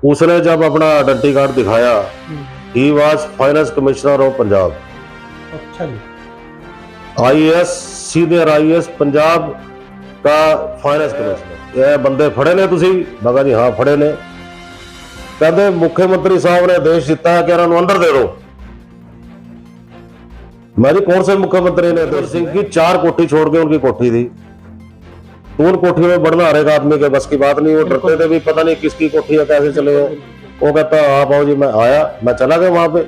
उसने जब अपना आइडेंटिटी कार्ड दिखाया, he was finance commissioner of Punjab. अच्छा जी। आईएएस, सीनियर आईएएस पंजाब का फाइनेंस कमिश्नर। ये बंदे फड़े ने तुसी? मैं जी हाँ फड़े ने। कहते मुख्यमंत्री साहब ने देश जीता है कि इन्होंने अंदर दे दो। मैं जी कौन से मुख्यमंत्री ने? तो सिंह की 4 कोठी छोड़ के उनकी कोठी थी, तो उन कोठी में बढ़ना हर एक आदमी के बस की बात नहीं। वो डरते थे भी पता नहीं किसकी कोठी है, कैसे चले हो। वो कहता आप आओ जी। मैं आया, मैं चला गया वहां पे।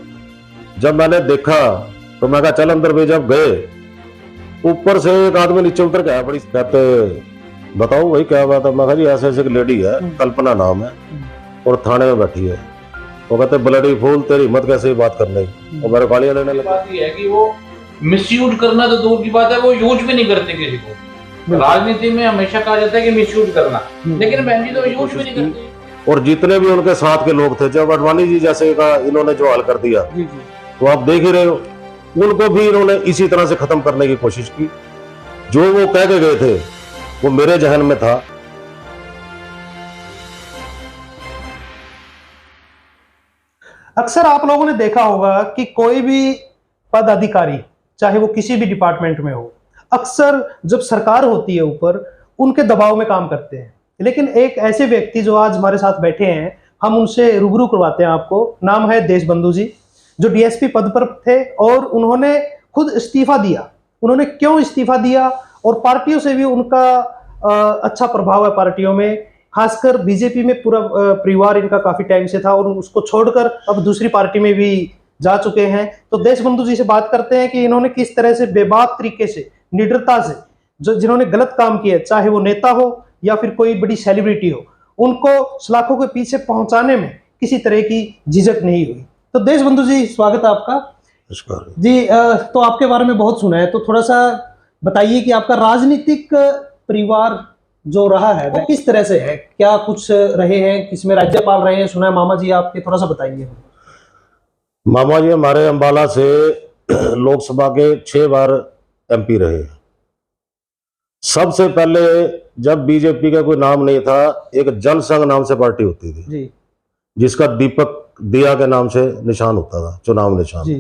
जब मैंने देखा तो मैं कहा चल अंदर भी। जब गए, ऊपर से एक आदमी नीचे उतर गया बड़ी। कहते बताओ भाई क्या बात है? मैं कहा जी ऐसे ऐसे एक लेडी है, कल्पना नाम है, और थाने में बैठी है। वो कहते ब्लडी फूल, तेरी हिम्मत कैसे बात करने की? और मेरे गालियां लेने लगे। बात ये है कि वो मिसयूज करना तो दूर की बात है, वो यूज भी नहीं करते किसी को। राजनीति में हमेशा कहा जाता है कि मिसयूज करना, लेकिन बहन जी तो यूज भी नहीं करते। और जितने भी उनके साथ के लोग थे, जब अडवाणी जी जैसे का इन्होंने जो हाल कर दिया, तो आप देख ही रहे हो, उनको भी इन्होंने इसी तरह से खत्म करने की कोशिश की। जो वो कह के गए थे वो मेरे जहन में था। अक्सर आप लोगों ने देखा होगा कि कोई भी पद अधिकारी, चाहे वो किसी भी डिपार्टमेंट में हो, अक्सर जब सरकार होती है ऊपर, उनके दबाव में काम करते हैं। लेकिन एक ऐसे व्यक्ति जो आज हमारे साथ बैठे हैं, हम उनसे रूबरू करवाते हैं आपको। नाम है देशबंधु जी, जो डीएसपी पद पर थे और उन्होंने खुद इस्तीफा दिया। उन्होंने क्यों इस्तीफा दिया, और पार्टियों से भी उनका अच्छा प्रभाव है, पार्टियों में खासकर बीजेपी में पूरा परिवार इनका काफी टाइम से था, और उसको छोड़कर अब दूसरी पार्टी में भी जा चुके हैं। तो देशबंधु जी से बात करते हैं कि इन्होंने किस तरह से बेबाक तरीके से, निडरता से, जो जिन्होंने गलत काम किया, चाहे वो नेता हो या फिर कोई बड़ी सेलिब्रिटी हो, उनको सलाखों के पीछे पहुंचाने में किसी तरह की झिझक नहीं हुई। तो देशबंधु जी स्वागत है आपका जी। तो आपके बारे में बहुत सुना है, तो थोड़ा सा बताइए कि आपका राजनीतिक परिवार जो रहा है वो किस तरह से है, क्या कुछ रहे हैं, किसमें राज्यपाल रहे हैं, सुना है मामा जी आपके, थोड़ा सा बताइए। मामा जी हमारे अंबाला से लोकसभा के 6 बार एमपी रहे। सबसे पहले जब बीजेपी का कोई नाम नहीं था, एक जनसंघ नाम से पार्टी होती थी जी, जिसका दीपक दिया के नाम से निशान होता था, चुनाव निशान जी।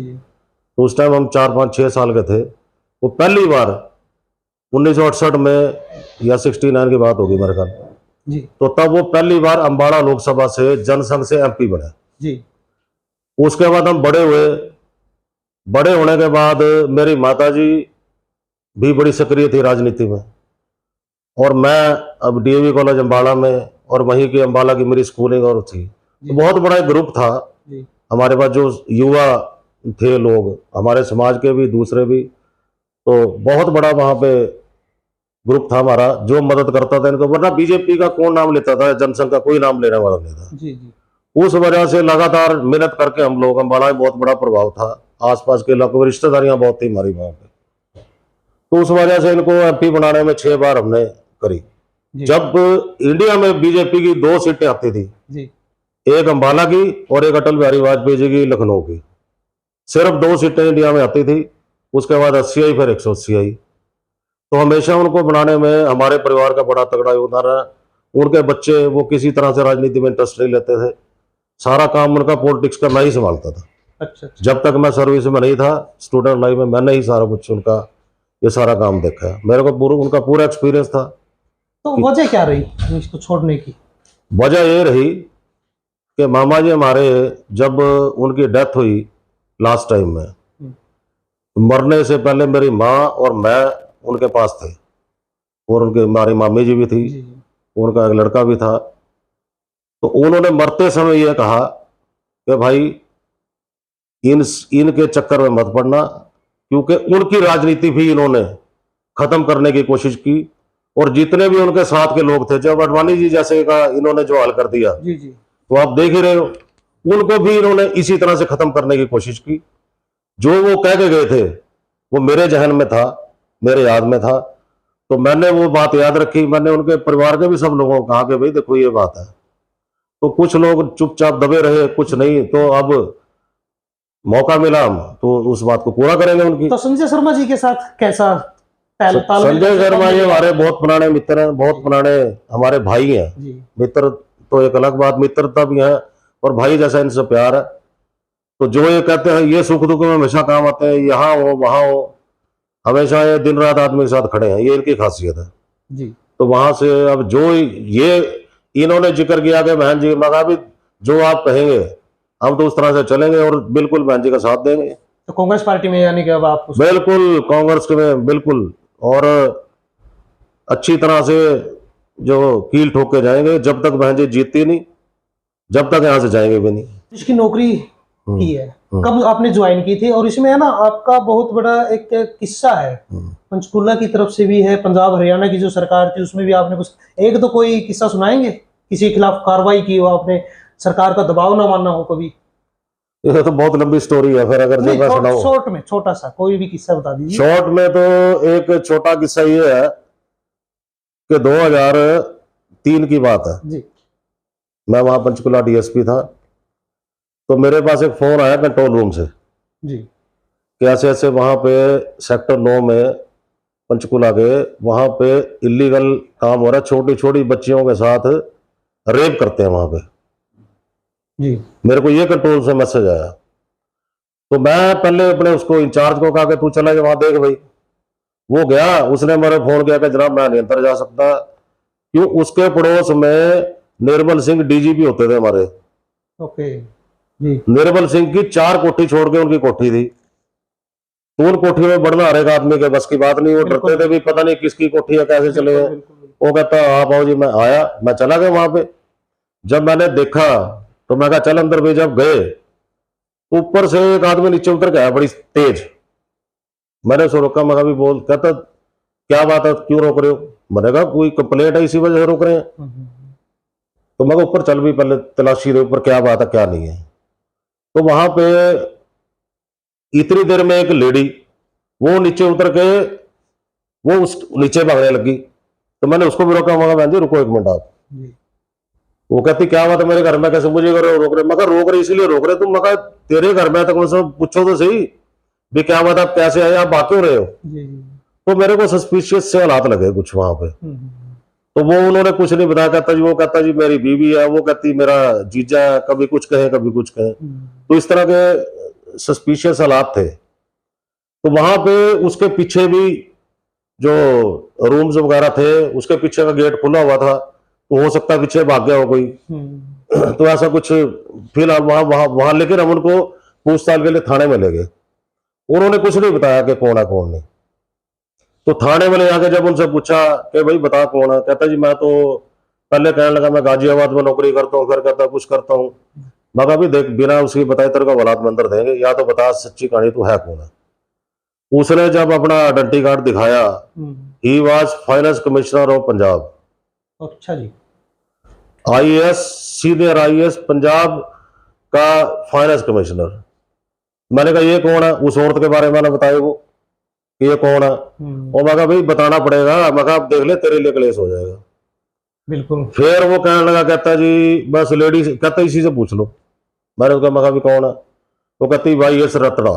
तो उस टाइम हम 4, 5, 6 साल के थे। वो पहली बार 1968 में या 69 की बात होगी मेरे ख्याल जी, तो तब वो पहली बार अंबाला लोकसभा से जनसंघ से एमपी बने जी। उसके बाद हम बड़े हुए। बड़े होने के बाद मेरी माताजी भी बड़ी सक्रिय थी राजनीति में, और मैं अब डीएवी कॉलेज अंबाला में, और वहीं की अंबाला की मेरी स्कूलिंग और थी। तो बहुत बड़ा एक ग्रुप था हमारे पास, जो युवा थे लोग हमारे समाज के भी, दूसरे भी। तो बहुत बड़ा वहां पे ग्रुप था हमारा जो मदद करता था इनको, वरना बीजेपी का कौन नाम लेता था, जनसंघ का कोई नाम लेने वाला नहीं था। जी, जी। उस वजह से लगातार मेहनत करके हम लोग, अंबाला में बहुत बड़ा प्रभाव था, आसपास के इलाकों में रिश्तेदारियां बहुत थी हमारी वहां पे। तो उस वजह से इनको एमपी बनाने में 6 बार हमने करी। जब इंडिया में बीजेपी की 2 सीटें आती थी जी, एक अंबाला की और एक अटल बिहारी वाजपेयी जी की लखनऊ की, सिर्फ 2 सीटें इंडिया में आती थी। उसके बाद 80 आई, फिर 180 आई। तो हमेशा उनको बनाने में हमारे परिवार का बड़ा तगड़ा योगदान रहा। उनके बच्चे वो किसी तरह से राजनीति में इंटरेस्ट नहीं लेते थे, सारा काम उनका पॉलिटिक्स का मैं ही संभालता था। अच्छा। जब तक मैं सर्विस में नहीं था, स्टूडेंट लाइफ में, मैंने ही सारा कुछ उनका ये सारा काम देखा है। मेरे को उनका पूरा एक्सपीरियंस था। तो वजह क्या रही इसको छोड़ने की? वजह ये रही कि मामा जी हमारे, जब उनकी डेथ हुई लास्ट टाइम में, मरने से पहले मेरी माँ और मैं उनके पास थे, और उनके हमारी मामी जी भी थी, उनका एक लड़का भी था। तो उन्होंने मरते समय यह कहा कि भाई इनके चक्कर में मत पड़ना, क्योंकि उनकी राजनीति भी इन्होंने खत्म करने की कोशिश की। और जितने भी उनके साथ के लोग थे, जब अडवाणी जी जैसे का इन्होंने जो हाल कर दिया, तो आप देख ही रहे हो, उनको भी इन्होंने इसी तरह से खत्म करने की कोशिश की। जो वो कह के गए थे वो मेरे जहन में था, मेरे याद में था। तो मैंने वो बात याद रखी। मैंने उनके परिवार के भी सब लोगों को कहा कि भाई देखो ये बात है। तो कुछ लोग चुपचाप दबे रहे, कुछ नहीं। तो अब मौका मिला, हम तो उस बात को पूरा करेंगे उनकी। तो संजय शर्मा जी के साथ कैसा? संजय शर्मा जी हमारे बहुत पुराने मित्र हैं, बहुत पुराने हमारे भाई हैं। मित्र तो एक अलग बात, मित्रता भी है, और भाई जैसा इनसे प्यार है। तो जो ये कहते हैं ये सुख दुख में हमेशा काम आते हैं, यहाँ हो वहां हो, हमेशा ये दिन रात आदमी के साथ खड़े हैं, ये इनकी खासियत है जी। तो वहां से अब जो ये इन्होंने जिक्र किया कि बहन जी, मगर भी जो आप कहेंगे हम तो उस तरह से चलेंगे और बिल्कुल बहन जी का साथ देंगे। तो कांग्रेस पार्टी में यानी कि अब आप बिल्कुल कांग्रेस में बिल्कुल, और अच्छी तरह से जो कील ठोक के जाएंगे, जब तक बहन जी जीतती नहीं जब तक यहाँ से जाएंगे भी नहीं। इसकी नौकरी की है, कब आपने ज्वाइन की थी? और इसमें है ना आपका बहुत बड़ा एक किस्सा है, पंचकूला की तरफ से भी है, पंजाब हरियाणा की जो सरकार थी उसमें भी आपने कुछ, एक तो कोई किस्सा सुनाएंगे, किसी के खिलाफ कार्रवाई की हो आपने, सरकार का दबाव ना मानना हो कभी? ये तो बहुत लंबी स्टोरी है, फिर अगर जो मैं सुनाऊं। शॉर्ट में छोटा सा कोई भी किस्सा बता दीजिए। शॉर्ट में तो एक छोटा किस्सा ये है कि 2003 की बात है जी। मैं वहां पंचकुला डीएसपी था, तो मेरे पास एक फोन आया कंट्रोल रूम से जी। कि ऐसे ऐसे वहां पे सेक्टर 9 में पंचकुला के वहां पे इलीगल काम हो रहा है, छोटी छोटी बच्चियों के साथ रेप करते हैं वहां पे। जी। मेरे को ये कंट्रोल से मैसेज आया, तो मैं पहले अपने उसको इंचार्ज को कहा कि तू चला जा वहां देख भाई। वो गया, उसने मेरे फोन किया कि जनाब मैं नहीं अंदर जा सकता, क्यों? उसके पड़ोस में निर्मल सिंह डीजीपी होते थे हमारे। ओके जी। निर्मल सिंह की 4 कोठी छोड़ के उनकी कोठी थी, तो उन कोठी में बढ़ना हर एक आदमी के बस की बात नहीं। वो डरते थे भी पता नहीं किसकी कोठी है, कैसे चले गए। वो कहता आप आओ जी। मैं आया, मैं चला गया वहां पे। जब मैंने देखा तो मैं कहा चल अंदर भी। जब गए ऊपर से एक आदमी नीचे उतर के आया बड़ी तेज। मैंने उसको रोका, मैं भी बोल। कहता क्या बात है, क्यों रोक रहे हो? मैंने कहा कोई कंप्लेंट है इसी वजह से रोक रहे हैं। तो मैं ऊपर चल भी, पहले तलाशी रहे ऊपर क्या बात है क्या नहीं है। तो वहां पे इतनी देर में एक लेडी वो नीचे उतर के वो उस नीचे भागने लगी, तो मैंने उसको भी रोका। मगर बहन जी रुको एक मिनट आप। वो कहती क्या बात है मेरे घर में, कैसे मुझे रोक रहे? मगर रोक रहे इसीलिए रोक रहे तुम, मगर तेरे घर में तक मुझसे पूछो तो सही भी क्या बात, आप कैसे आए, आप भाग क्यों रहे हो? तो मेरे को सस्पिशियस से हालात लगे कुछ वहां पे। तो वो उन्होंने कुछ नहीं बताया। कहता जी, वो कहता जी मेरी बीवी है, वो कहती मेरा जीजा है, कभी कुछ कहे कभी कुछ कहे। तो इस तरह के सस्पिशियस हालात थे। तो वहां पे उसके पीछे भी जो रूम्स वगैरह थे, उसके पीछे का गेट खुला हुआ था, तो हो सकता है पीछे भाग गया हो कोई। तो ऐसा कुछ फिलहाल वहां वहां वहां लेकिन हम उनको पूछताछ के लिए थाने में ले गए। उन्होंने कुछ नहीं बताया कि कौन है कौन नहीं। तो थाने में ले जाके जब उनसे पूछा कि भाई बता कौन है, कहता जी मैं तो पहले कहने लगा मैं गाजियाबाद में नौकरी करता हूँ, फिर कहता कुछ करता हूँ। मगर भी देख बिना उसकी बताए तेरे को औलाद में अंदर देंगे, या तो बता सच्ची कहानी तू है कौन है। उसने जब अपना आइडेंटिटी कार्ड दिखाया, he was finance commissioner of Punjab. अच्छा जी। आईएएस, सीनियर आईएएस पंजाब का फाइनेंस कमिश्नर। मैंने कहा ये कौन है? उस औरत के बारे में मैंने बताया वो कि ये कौन है। और मैं कहा भाई बताना पड़ेगा, मैं कहा देख ले तेरे लिए क्लेश हो जाएगा। बिल्कुल। फिर वो कहने लगा, कहता जी बस लेडी, कहता इसी से पूछ लो। मैंने उसका मगा भी कौन है? वो कहती भाई ये रतड़ा।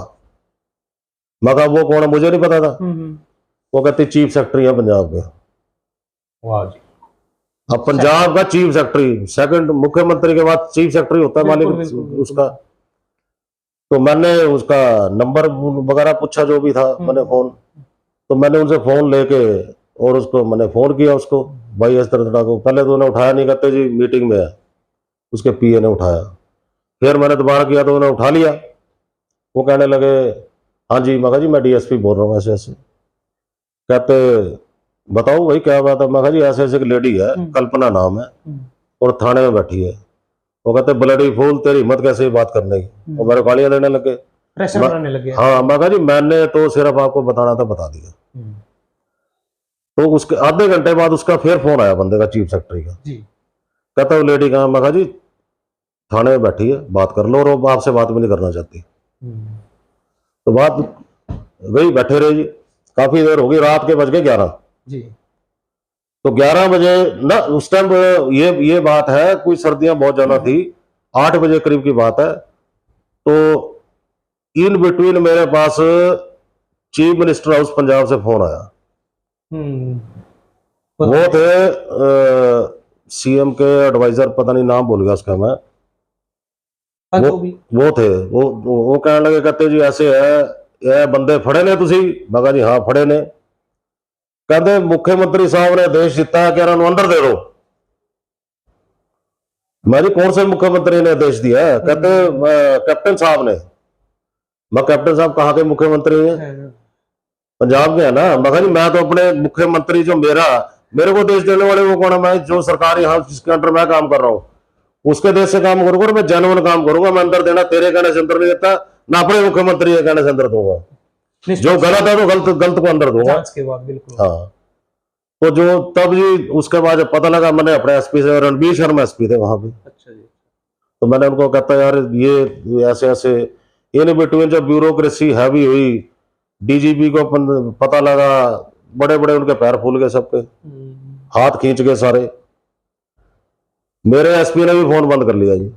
मगा वो कौन है मुझे नहीं पता था। वो कहती चीफ सेक्रेटरी है पंजाब के। वाह जी। अब पंजाब का चीफ सेक्रेटरी, सेकंड मुख्यमंत्री के बाद चीफ सेक्रेटरी होता है मालिक उसका। तो मैंने उसका नंबर वगैरह पूछा जो भी था, मैंने फोन, तो मैंने उनसे फोन लेके और उसको मैंने फोन किया उसको, भाई इस तरह को। पहले तो उन्हें उठाया नहीं, कहते जी मीटिंग में है। उसके पीए ने उठाया, फिर मैंने दोबारा किया तो उन्हें उठा लिया। वो कहने लगे हाँ जी। मैं कहा जी मैं डीएसपी बोल रहा हूँ ऐसे ऐसे। कहते बताओ भाई क्या बात है? मैं कहा जी ऐसे ऐसे एक लेडी है, कल्पना नाम है, और थाने में बैठी है। वो कहते ब्लडी फूल तेरी हिम्मत कैसे बात करने की? और मेरे गालियां देने लगे, प्रेशर बनाने लगे। हाँ मैं कहा जी मैंने तो सिर्फ आपको बताना था, बता दिया। तो उसके आधे घंटे बाद उसका फिर फोन आया बंदे का, चीफ सेक्रेटरी का। कहता वो लेडी कहाँ? मैं कहा जी थाने में बैठी है, बात कर लो, और वो आपसे बात भी नहीं करना चाहती। तो बात वही बैठे रहे जी, काफी देर हो गई, रात के बज गए 11 जी। तो 11 बजे ना उस टाइम ये बात है, कोई सर्दियां बहुत ज्यादा थी, 8 बजे करीब की बात है। तो इन बिटवीन मेरे पास चीफ मिनिस्टर हाउस पंजाब से फोन आया। वो थे सीएम के एडवाइजर, पता नहीं नाम भूल गया उसका मैं। वो थे, वो कहने लगे, कहते जी ऐसे है, ये बंदे फड़े ने तुसी? मैं जी हाँ फड़े ने। कहते मुख्यमंत्री साहब ने देश जीता है, कह रहा अंदर दे दो। मैं जी कौन से मुख्यमंत्री ने देश दिया है? कहते कैप्टन साहब ने। मैं कैप्टन साहब कहाँ के मुख्यमंत्री हैं? पंजाब के है ना। मैं जी मैं तो अपने मुख्यमंत्री जो मेरे को देश देने वाले वो कौन है? मैं जो सरकार यहाँ जिसके अंडर मैं काम कर रहा हूँ उसके देश से काम करूंगा और मैं जेन्युइन काम करूंगा। मैं अंदर देना तेरे कहने से अंदर नहीं देता, ना अपने मुख्यमंत्री के कहने से अंदर दूंगा। जो गलत है तो गलत को अंदर दूंगा। के बाद बिल्कुल। हाँ, तो जो तब जी उसके बाद जब पता लगा, मैंने अपने एसपी से, रणबीर शर्मा एसपी थे वहां पे, अच्छा जी। तो मैंने उनको कहता यार ये ऐसे ऐसे इन बिटवीन जब ब्यूरोक्रेसी हैवी हुई, डीजीपी को पता लगा, बड़े बड़े उनके पैर फूल गए सबके, हाथ खींच गए सारे। मेरे एसपी ने भी फोन बंद कर लिया जी।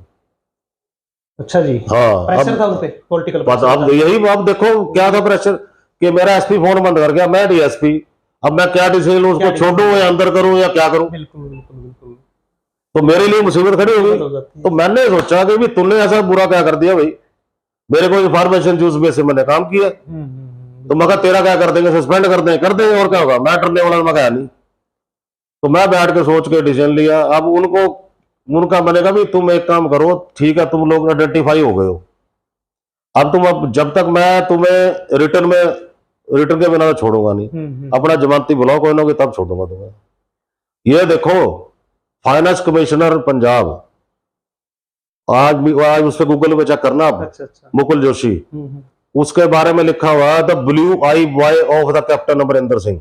अच्छा जी। हाँ, प्रेशर था उनपे, पॉलिटिकल बस अब यही आप देखो क्या था प्रेशर, कि मेरा एसपी फोन बंद कर गया, मैं डीएसपी, अब मैं क्या डिसीजन लूं, उसको छोड़ूं या अंदर करूं या क्या करूं? बिल्कुल बिल्कुल बिल्कुल। तो मेरे लिए मुसीबत खड़ी हो गई। तो मैंने सोचा कि भी तुमने ऐसा बुरा क्या कर दिया भाई, मेरे को इन्फॉर्मेशन यूज बेस से मैंने काम किया, तो मैं तेरा क्या कर देंगे, सस्पेंड कर देंगे और क्या होगा, मैं डरने वाला मैं कहा नहीं। तो मैं बैठ के सोच के डिसीजन लिया। अब उनका बनेगा भी तुम एक काम करो, ठीक है तुम लोग आइडेंटिफाई हो गए हो, अब जब तक मैं तुम्हें रिटर्न के बिना छोड़ूंगा नहीं, अपना जमानती बुलाओ कोई ना कोई, तब छोड़ूंगा तुम्हें। ये देखो फाइनेंस कमिश्नर पंजाब, आज उससे गूगल पे चेक करना आप। अच्छा। मुकुल जोशी, उसके बारे में लिखा हुआ है the blue I boy of the captain Amarinder Singh.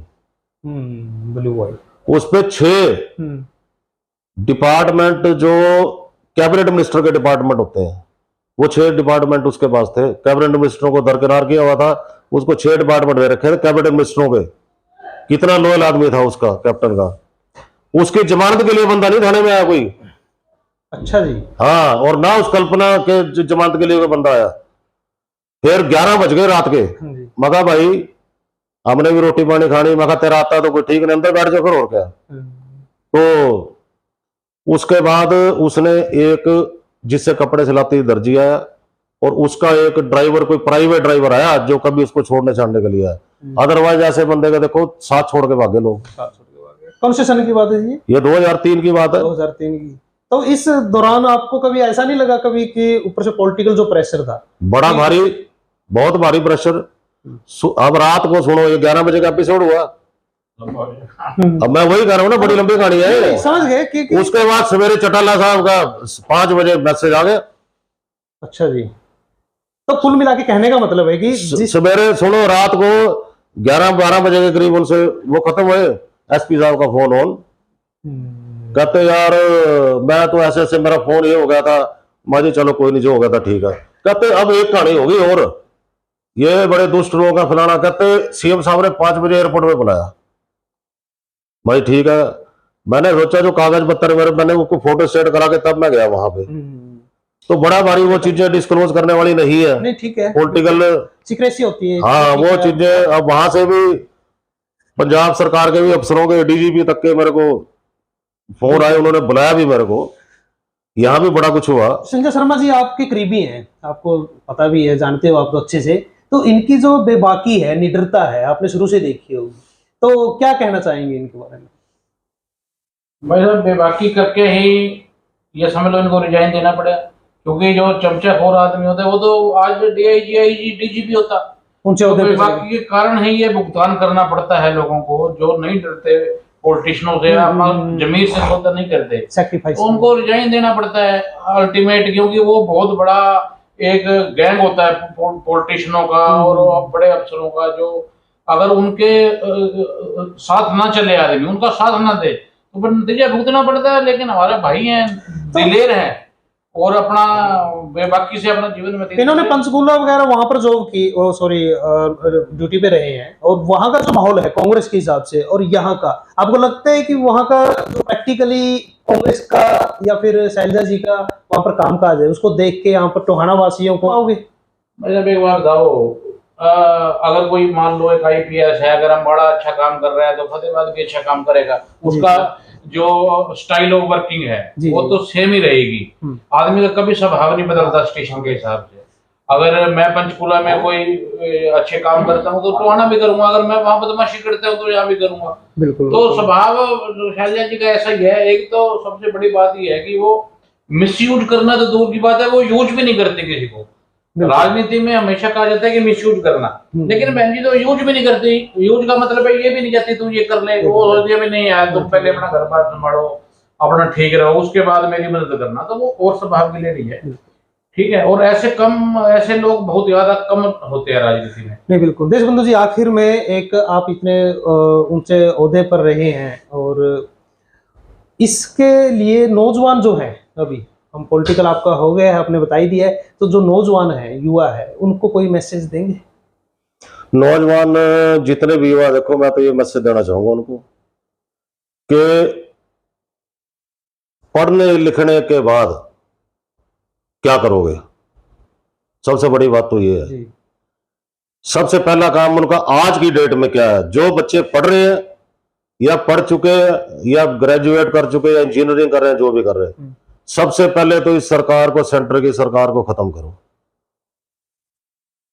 Blue boy, उस पे 6 डिपार्टमेंट जो कैबिनेट मिनिस्टर के डिपार्टमेंट होते हैं, वो 6 डिपार्टमेंट उसके पास थे। कैबिनेट मिनिस्टरों को दरकिनार किया हुआ था, उसको 6 डिपार्टमेंट दे रखे थे कैबिनेट मिनिस्टरों के। कितना लॉयल आदमी था उसका, कैप्टन का। उसकी जमानत के लिए बंदा नहीं थाने में आया कोई। अच्छा जी। हाँ, और ना उस कल्पना के जमानत के लिए कोई बंदा आया। फिर 11 बज गए रात के, मगा भाई हमने भी रोटी पानी खानी, मगा तेरा आता तो कोई ठीक नहीं, अंदर बैठ जाओ फिर और क्या। तो उसके बाद उसने एक जिससे कपड़े सिलाती दर्जी आया, और उसका एक ड्राइवर, कोई प्राइवेट ड्राइवर आया जो कभी उसको छोड़ने छाड़ने के लिए आया। अदरवाइज ऐसे बंदे का देखो साथ छोड़ के भागे लोग। कौन से सन की बात है जी? ये 2003 की बात है। 2003 की। तो इस दौरान आपको कभी ऐसा नहीं लगा कभी कि ऊपर से पॉलिटिकल जो प्रेशर था, बड़ा भारी, बहुत भारी प्रेशर। अब रात को सुनो, ये 11 बजे का एपिसोड हुआ। अब मैं वही कर रहा हूँ ना, बड़ी लंबी कहानी है, समझ गए कि उसके बाद सवेरे चटाला साहब का 5 बजे मैसेज आ गया। अच्छा जी। तो कुल मिला के कहने का मतलब है कि सवेरे सुनो, रात को 11-12 बजे के करीब उनसे वो खत्म हुए, एसपी साहब का फोन ऑन। कहते यार मैं तो ऐसे मेरा फोन ये हो गया था। माजी चलो कोई नहीं, जो हो गया था ठीक है। कहते अब एक कहानी होगी और, ये बड़े दुष्ट लोग हैं फलाना। कहते सीएम साहब ने 5 बजे एयरपोर्ट में बुलाया। भाई ठीक है, मैंने सोचा जो कागज पत्तर मैंने उसको फोटो सेट करा के तब मैं गया वहां पे। तो बड़ा भारी वो चीजें डिस्क्लोज करने वाली नहीं है। नहीं ठीक है, पॉलिटिकल सीक्रेसी होती है। हाँ, वो चीजें। अब वहां से भी पंजाब सरकार के भी अफसरों के, डीजीपी तक के मेरे को फोन आए, उन्होंने बुलाया भी मेरे को। यहाँ भी बड़ा कुछ हुआ। संजय शर्मा जी आपके करीबी हैं, आपको पता भी है, जानते हो आप तो अच्छे से। तो इनकी जो बेबाकी है, निडरता है, आपने शुरू से देखी होगी, तो क्या कहना चाहेंगे इनके बारे में? भाई बेबाकी करके ही ये समझ लो इनको रिजाइन देना पड़ेगा, क्योंकि जो चमचाखोर आदमी होता है वो तो आज डीआईजी, आईजी, डीजीपी होता, तो बेबाकी के कारण ही ये भुगतान करना पड़ता है लोगों को, जो नहीं डरते पॉलिटिशियनों से, अपना जमीर से सौदा नहीं करते, तो उनको रिजाइन देना पड़ता है अल्टीमेट, क्योंकि वो बहुत बड़ा एक गैंग होता है पॉलिटिशियनों का और बड़े अफसरों का, जो अगर उनके साथ ना चले आदमी, उनका साथ ना दे तो फिर नतीजा भुगतना पड़ता है। लेकिन हमारे भाई हैं, दिलेर हैं, और अपना बेबाकी से अपना जीवन में, इन्होंने पंचकूला वगैरह वहां पर जॉब की, सॉरी ड्यूटी पे रहे हैं, और वहां का जो माहौल है कांग्रेस के हिसाब से और यहाँ का, आपको लगता है कि वहां का जो प्रैक्टिकली कांग्रेस का या फिर शैलजा जी का वहां पर कामकाज है, उसको देख के यहाँ पर टोहाना वासियों को आओगे? मतलब एक बार बताओ, अगर कोई मान लो एक आईपीएस है, अगर हम बड़ा अच्छा काम कर रहे हैं तो फतेहाबाद भी अच्छा काम करेगा, उसका जो स्टाइल ऑफ वर्किंग है जी, वो जी। तो सेम ही रहेगी। आदमी का कभी स्वभाव नहीं बदलता स्टेशन के हिसाब से। अगर मैं पंचकूला में कोई अच्छे काम करता हूँ तो वहां भी करूंगा, अगर मैं वहां बदमाशी करता हूँ तो यहाँ भी करूंगा। बिल्कुल तो स्वभाव शैलजा जी का ऐसा ही है। एक तो सबसे बड़ी बात ये है कि वो मिसयूज करना तो दूर की बात है, वो यूज भी नहीं करते किसी को। राजनीति में हमेशा कहा जाता है कि मिसयूज करना, लेकिन बहन जी तो यूज भी नहीं करती। यूज का मतलब है ये भी नहीं कहती तू ये कर ले, वो सोचती भी नहीं है तुम पहले अपना घर बार संभालो, अपना ठीक रहो, उसके बाद मेरी मदद करना। तो वो और स्वभाव के लिए नहीं है, ठीक है। और ऐसे लोग बहुत ज्यादा कम होते हैं राजनीति में। नहीं बिल्कुल। देशबंधु जी, आखिर में एक आप इतने ऊंचे ओहदे पर रहे हैं, और इसके लिए नौजवान जो है, अभी हम पॉलिटिकल आपका हो गया है, आपने बता ही दिया है, तो जो नौजवान है, युवा है, उनको कोई मैसेज देंगे? नौजवान जितने भी युवा, देखो मैं तो ये मैसेज देना चाहूंगा उनको कि पढ़ने लिखने के बाद क्या करोगे, सबसे बड़ी बात तो ये है। जी। सबसे पहला काम उनका आज की डेट में क्या है। जो बच्चे पढ़ रहे हैं या पढ़ चुके हैं या ग्रेजुएट कर चुके हैं या इंजीनियरिंग कर रहे हैं, जो भी कर रहे हैं, सबसे पहले तो इस सरकार को, सेंटर की सरकार को खत्म करो।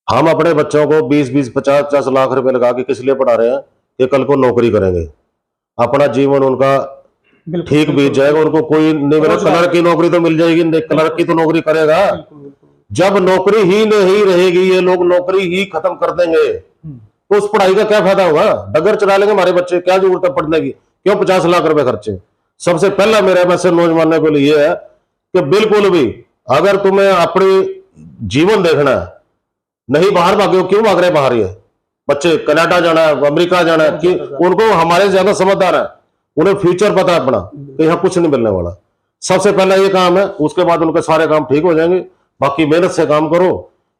हम अपने बच्चों को 20-20, 50-50 लाख रुपए लगा के किस लिए पढ़ा रहे हैं कि कल को नौकरी करेंगे, अपना जीवन उनका ठीक बीत जाएगा। उनको कोई नहीं मिले, क्लर्क की नौकरी तो मिल जाएगी, क्लर्क की तो नौकरी करेगा। जब नौकरी ही नहीं रहेगी, ये लोग नौकरी ही खत्म कर देंगे, तो उस पढ़ाई का क्या फायदा होगा। डगर चला लेंगे हमारे बच्चे, क्या जरूरत है पढ़ने की, क्यों 50 लाख रुपए खर्चे। सबसे पहला मेरा मैसेज नौजवानों के लिए है कि बिल्कुल भी अगर तुम्हें अपनी जीवन देखना है, नहीं बाहर भागे, क्यों भाग रहे बाहर ये बच्चे, कनाडा जाना है, अमेरिका जाना है, कि उनको हमारे ज्यादा समझदार है, उन्हें फ्यूचर पता है अपना कि यहाँ कुछ नहीं मिलने वाला। सबसे पहला ये काम है, उसके बाद उनके सारे काम ठीक हो जाएंगे। बाकी मेहनत से काम करो,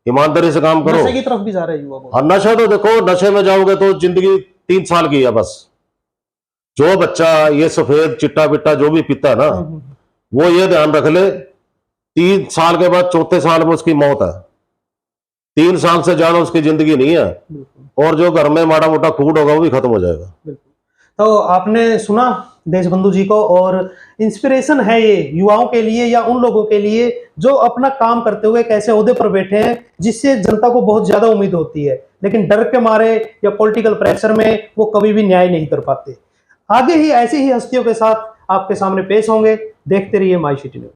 ईमानदारी से काम करो। नशे की तरफ भी जा रहे हैं युवा बहुत। और नशा तो देखो, नशे में जाओगे तो जिंदगी 3 साल की है बस। जो बच्चा ये सफेद चिट्टा पिट्टा जो भी पीता है ना, वो ये ध्यान रख ले 3 साल के बाद, चौथे साल में उसकी मौत है। 3 साल से ज्यादा उसकी जिंदगी नहीं है, और जो घर में माड़ा मोटा खूड होगा वो भी खत्म हो जाएगा। तो आपने सुना देशबंधु जी को, और इंस्पिरेशन है ये युवाओं के लिए या उन लोगों के लिए जो अपना काम करते हुए कैसे ओहदे पर बैठे हैं, जिससे जनता को बहुत ज्यादा उम्मीद होती है, लेकिन डर के मारे या पॉलिटिकल प्रेशर में वो कभी भी न्याय नहीं कर पाते। आगे ही ऐसी ही हस्तियों के साथ आपके सामने पेश होंगे। देखते रहिए माई सिटी न्यूज।